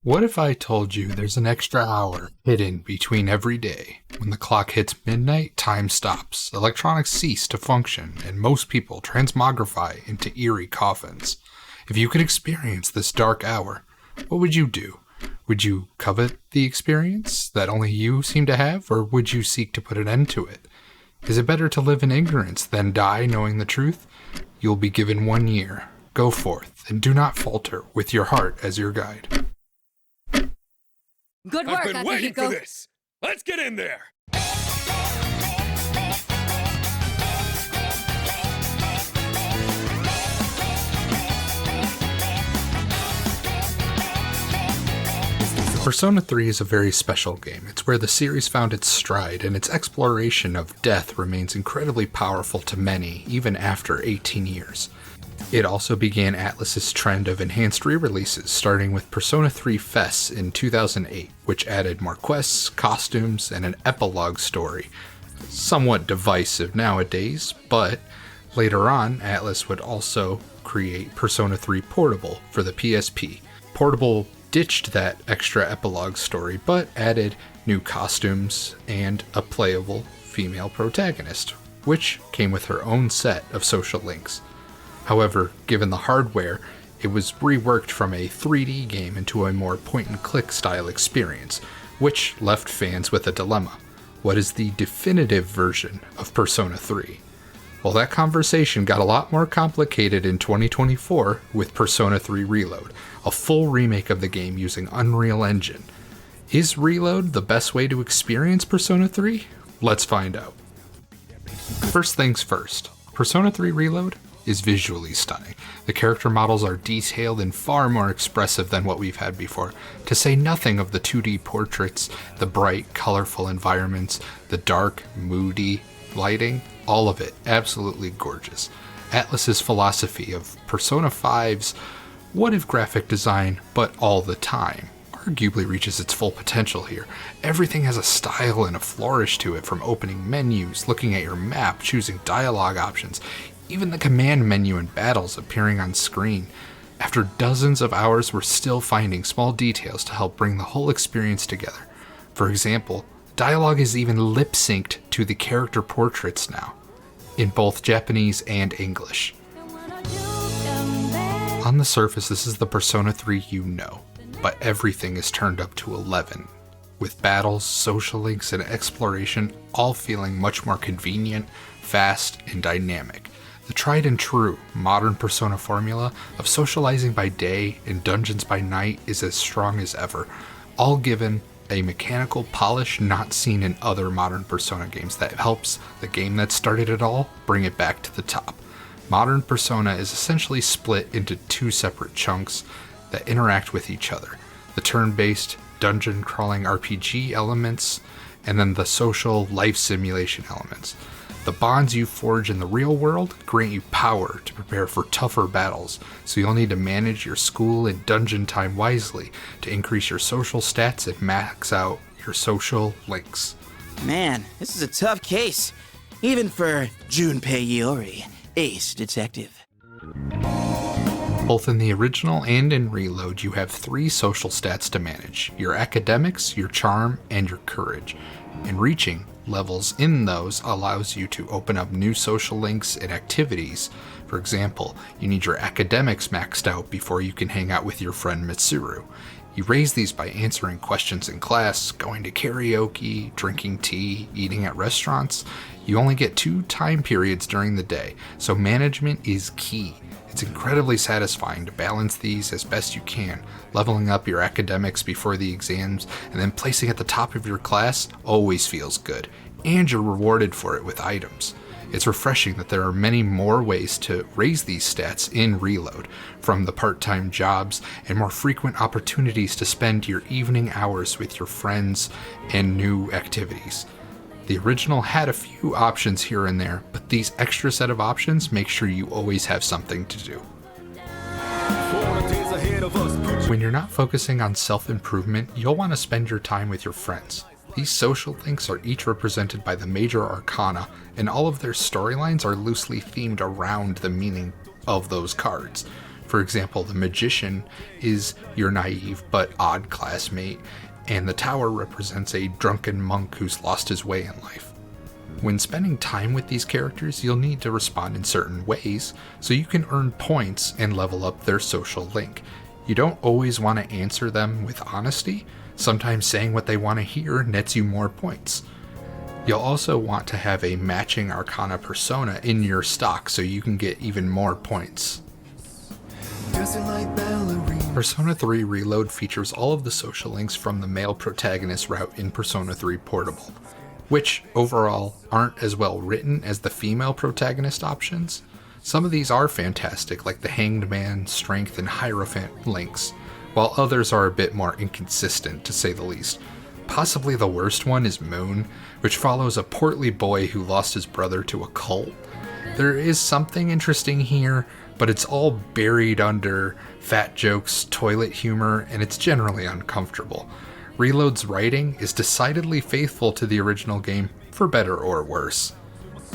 What if I told you there's an extra hour hidden between every day? When the clock hits midnight, time stops, electronics cease to function, and most people transmogrify into eerie coffins. If you could experience this dark hour, what would you do? Would you covet the experience that only you seem to have, or would you seek to put an end to it? Is it better to live in ignorance than die knowing the truth? You'll be given 1 year. Go forth, and do not falter, with your heart as your guide. Good work, I've been waiting Akihiko. for this! Let's get in there! Persona 3 is a very special game. It's where the series found its stride, and its exploration of death remains incredibly powerful to many, even after 18 years. It also began Atlus's trend of enhanced re-releases, starting with Persona 3 Fes in 2008, which added more quests, costumes, and an epilogue story. Somewhat divisive nowadays, but later on, Atlus would also create Persona 3 Portable for the PSP. Portable ditched that extra epilogue story, but added new costumes and a playable female protagonist, which came with her own set of social links. However, given the hardware, it was reworked from a 3D game into a more point-and-click style experience, which left fans with a dilemma. What is the definitive version of Persona 3? Well, that conversation got a lot more complicated in 2024 with Persona 3 Reload, a full remake of the game using Unreal Engine. Is Reload the best way to experience Persona 3? Let's find out. First things first, Persona 3 Reload is visually stunning. The character models are detailed and far more expressive than what we've had before, to say nothing of the 2D portraits, the bright, colorful environments, the dark, moody lighting, all of it absolutely gorgeous. Atlus's philosophy of Persona 5's what if graphic design, but all the time, arguably reaches its full potential here. Everything has a style and a flourish to it, from opening menus, looking at your map, choosing dialogue options, even the command menu and battles appearing on screen. After dozens of hours, we're still finding small details to help bring the whole experience together. For example, dialogue is even lip-synced to the character portraits now, in both Japanese and English. On the surface, this is the Persona 3 you know, but everything is turned up to 11, with battles, social links, and exploration all feeling much more convenient, fast, and dynamic. The tried and true modern Persona formula of socializing by day and dungeons by night is as strong as ever, all given a mechanical polish not seen in other modern Persona games that helps the game that started it all bring it back to the top. Modern Persona is essentially split into two separate chunks that interact with each other: the turn-based dungeon crawling RPG elements, and then the social life simulation elements. The bonds you forge in the real world grant you power to prepare for tougher battles, so you'll need to manage your school and dungeon time wisely to increase your social stats and max out your social links. Man, this is a tough case, even for Junpei Iori, ace detective. Both in the original and in Reload, you have 3 social stats to manage: your academics, your charm, and your courage. And reaching levels in those allows you to open up new social links and activities. For example, you need your academics maxed out before you can hang out with your friend Mitsuru. You raise these by answering questions in class, going to karaoke, drinking tea, eating at restaurants. You only get 2 time periods during the day, so management is key. It's incredibly satisfying to balance these as best you can. Leveling up your academics before the exams and then placing at the top of your class always feels good, and you're rewarded for it with items. It's refreshing that there are many more ways to raise these stats in Reload, from the part-time jobs and more frequent opportunities to spend your evening hours with your friends and new activities. The original had a few options here and there, but these extra set of options make sure you always have something to do. When you're not focusing on self-improvement, you'll want to spend your time with your friends. These social links are each represented by the major arcana, and all of their storylines are loosely themed around the meaning of those cards. For example, the magician is your naive but odd classmate, and the tower represents a drunken monk who's lost his way in life. When spending time with these characters, you'll need to respond in certain ways, so you can earn points and level up their social link. You don't always want to answer them with honesty. Sometimes saying what they want to hear nets you more points. You'll also want to have a matching Arcana persona in your stock so you can get even more points. Persona 3 Reload features all of the social links from the male protagonist route in Persona 3 Portable, which overall aren't as well written as the female protagonist options. Some of these are fantastic, like the Hanged Man, Strength, and Hierophant links, while others are a bit more inconsistent, to say the least. Possibly the worst one is Moon, which follows a portly boy who lost his brother to a cult. There is something interesting here, but it's all buried under fat jokes, toilet humor, and it's generally uncomfortable. Reload's writing is decidedly faithful to the original game, for better or worse.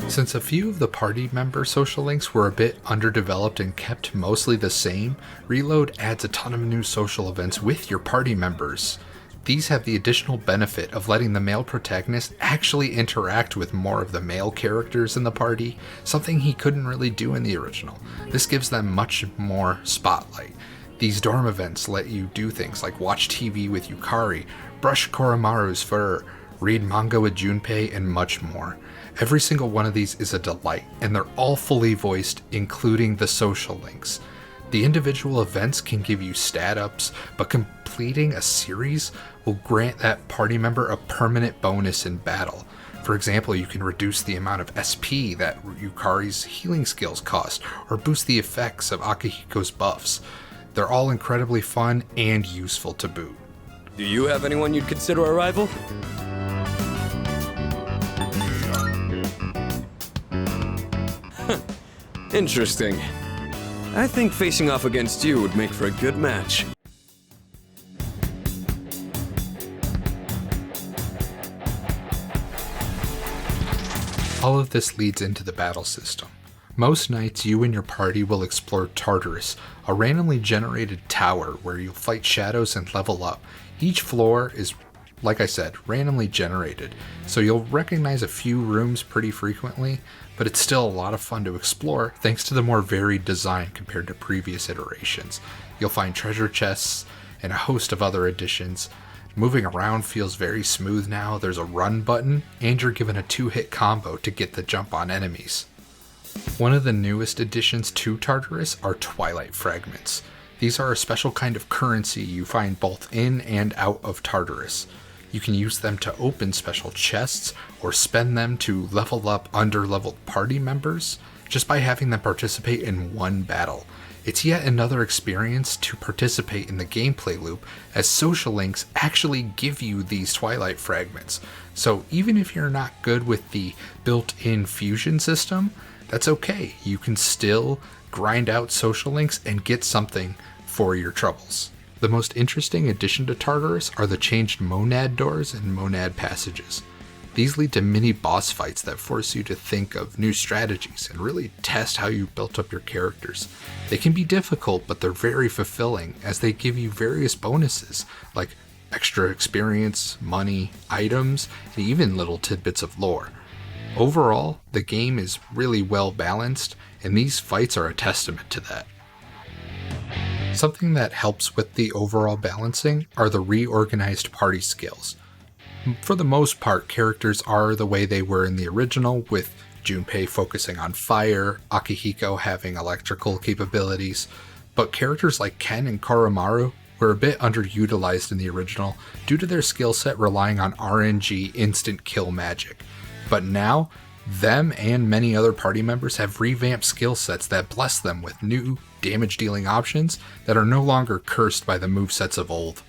Since a few of the party member social links were a bit underdeveloped and kept mostly the same, Reload adds a ton of new social events with your party members. These have the additional benefit of letting the male protagonist actually interact with more of the male characters in the party, something he couldn't really do in the original. This gives them much more spotlight. These dorm events let you do things like watch TV with Yukari, brush Koromaru's fur, read manga with Junpei, and much more. Every single one of these is a delight, and they're all fully voiced, including the social links. The individual events can give you stat ups, but completing a series will grant that party member a permanent bonus in battle. For example, you can reduce the amount of SP that Yukari's healing skills cost, or boost the effects of Akihiko's buffs. They're all incredibly fun and useful to boot. Do you have anyone you'd consider a rival? Interesting. I think facing off against you would make for a good match. All of this leads into the battle system. Most nights, you and your party will explore Tartarus, a randomly generated tower where you'll fight shadows and level up. Each floor is, like I said, randomly generated, so you'll recognize a few rooms pretty frequently, but it's still a lot of fun to explore thanks to the more varied design compared to previous iterations. You'll find treasure chests and a host of other additions. Moving around feels very smooth now. There's a run button, and you're given a 2-hit combo to get the jump on enemies. One of the newest additions to Tartarus are Twilight Fragments. These are a special kind of currency you find both in and out of Tartarus. You can use them to open special chests or spend them to level up under-leveled party members just by having them participate in one battle. It's yet another experience to participate in the gameplay loop, as social links actually give you these Twilight Fragments. So even if you're not good with the built-in fusion system, that's okay. You can still grind out social links and get something for your troubles. The most interesting addition to Tartarus are the changed monad doors and monad passages. These lead to mini boss fights that force you to think of new strategies and really test how you built up your characters. They can be difficult, but they're very fulfilling as they give you various bonuses like extra experience, money, items, and even little tidbits of lore. Overall, the game is really well balanced, and these fights are a testament to that. Something that helps with the overall balancing are the reorganized party skills. For the most part, characters are the way they were in the original, with Junpei focusing on fire, Akihiko having electrical capabilities, but characters like Ken and Koromaru were a bit underutilized in the original due to their skill set relying on RNG instant kill magic. But now, them and many other party members have revamped skill sets that bless them with new damage-dealing options that are no longer cursed by the movesets of old.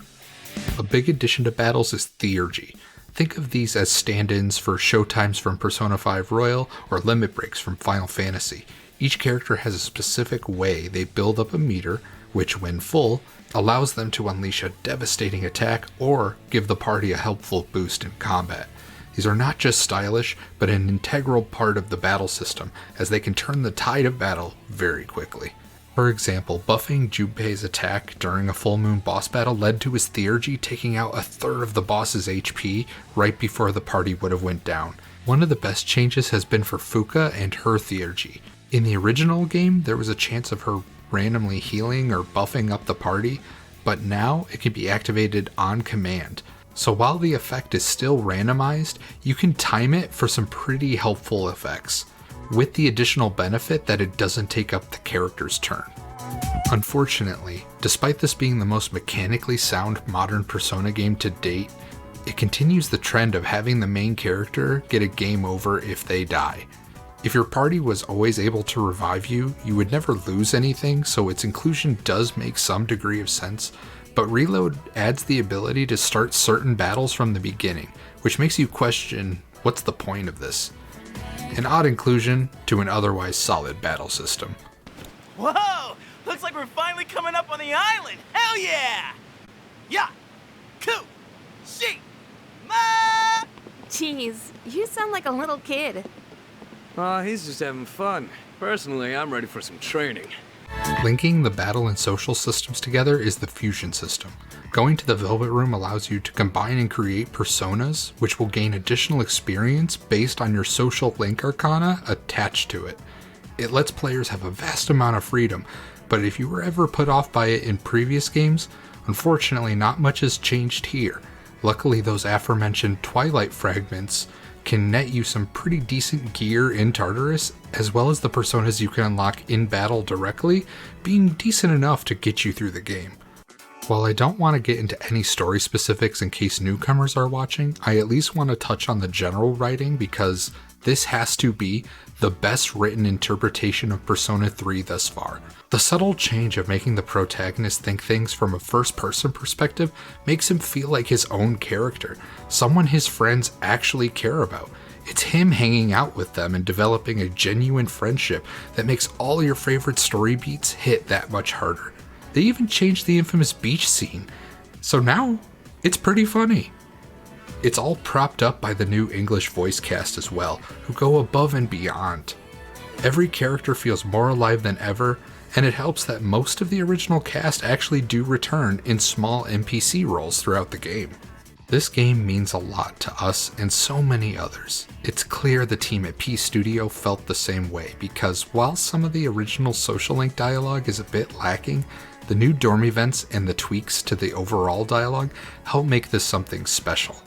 A big addition to battles is Theurgy. Think of these as stand-ins for showtimes from Persona 5 Royal or limit breaks from Final Fantasy. Each character has a specific way they build up a meter, which when full, allows them to unleash a devastating attack or give the party a helpful boost in combat. These are not just stylish, but an integral part of the battle system, as they can turn the tide of battle very quickly. For example, buffing Junpei's attack during a full moon boss battle led to his theurgy taking out a third of the boss's HP right before the party would have went down. One of the best changes has been for Fuka and her theurgy. In the original game, there was a chance of her randomly healing or buffing up the party, but now it can be activated on command. So while the effect is still randomized, you can time it for some pretty helpful effects, with the additional benefit that it doesn't take up the character's turn. Unfortunately, despite this being the most mechanically sound modern Persona game to date, it continues the trend of having the main character get a game over if they die. If your party was always able to revive you, you would never lose anything, so its inclusion does make some degree of sense, but Reload adds the ability to start certain battles from the beginning, which makes you question, what's the point of this? An odd inclusion to an otherwise solid battle system. Whoa! Looks like we're finally coming up on the island! Hell yeah! Ya! Ku! Shi! Ma! Jeez, you sound like a little kid. He's just having fun. Personally, I'm ready for some training. Linking the battle and social systems together is the fusion system. Going to the Velvet Room allows you to combine and create personas, which will gain additional experience based on your social link arcana attached to it. It lets players have a vast amount of freedom, but if you were ever put off by it in previous games, unfortunately not much has changed here. Luckily, those aforementioned Twilight fragments can net you some pretty decent gear in Tartarus, as well as the personas you can unlock in battle directly, being decent enough to get you through the game. While I don't want to get into any story specifics in case newcomers are watching, I at least want to touch on the general writing because this has to be the best written interpretation of Persona 3 thus far. The subtle change of making the protagonist think things from a first-person perspective makes him feel like his own character, someone his friends actually care about. It's him hanging out with them and developing a genuine friendship that makes all your favorite story beats hit that much harder. They even changed the infamous beach scene, so now it's pretty funny. It's all propped up by the new English voice cast as well, who go above and beyond. Every character feels more alive than ever, and it helps that most of the original cast actually do return in small NPC roles throughout the game. This game means a lot to us and so many others. It's clear the team at P Studio felt the same way, because while some of the original social link dialogue is a bit lacking, the new dorm events and the tweaks to the overall dialogue help make this something special.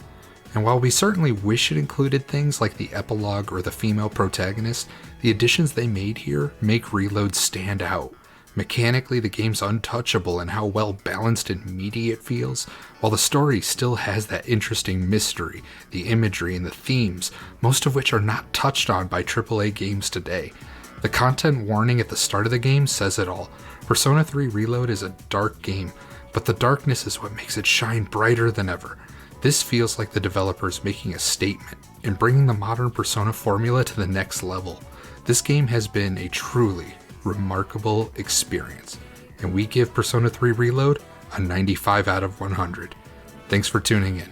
And while we certainly wish it included things like the epilogue or the female protagonist, the additions they made here make Reload stand out. Mechanically, the game's untouchable in how well balanced and meaty it feels, while the story still has that interesting mystery, the imagery, and the themes, most of which are not touched on by AAA games today. The content warning at the start of the game says it all. Persona 3 Reload is a dark game, but the darkness is what makes it shine brighter than ever. This feels like the developers making a statement and bringing the modern Persona formula to the next level. This game has been a truly remarkable experience, and we give Persona 3 Reload a 95 out of 100. Thanks for tuning in.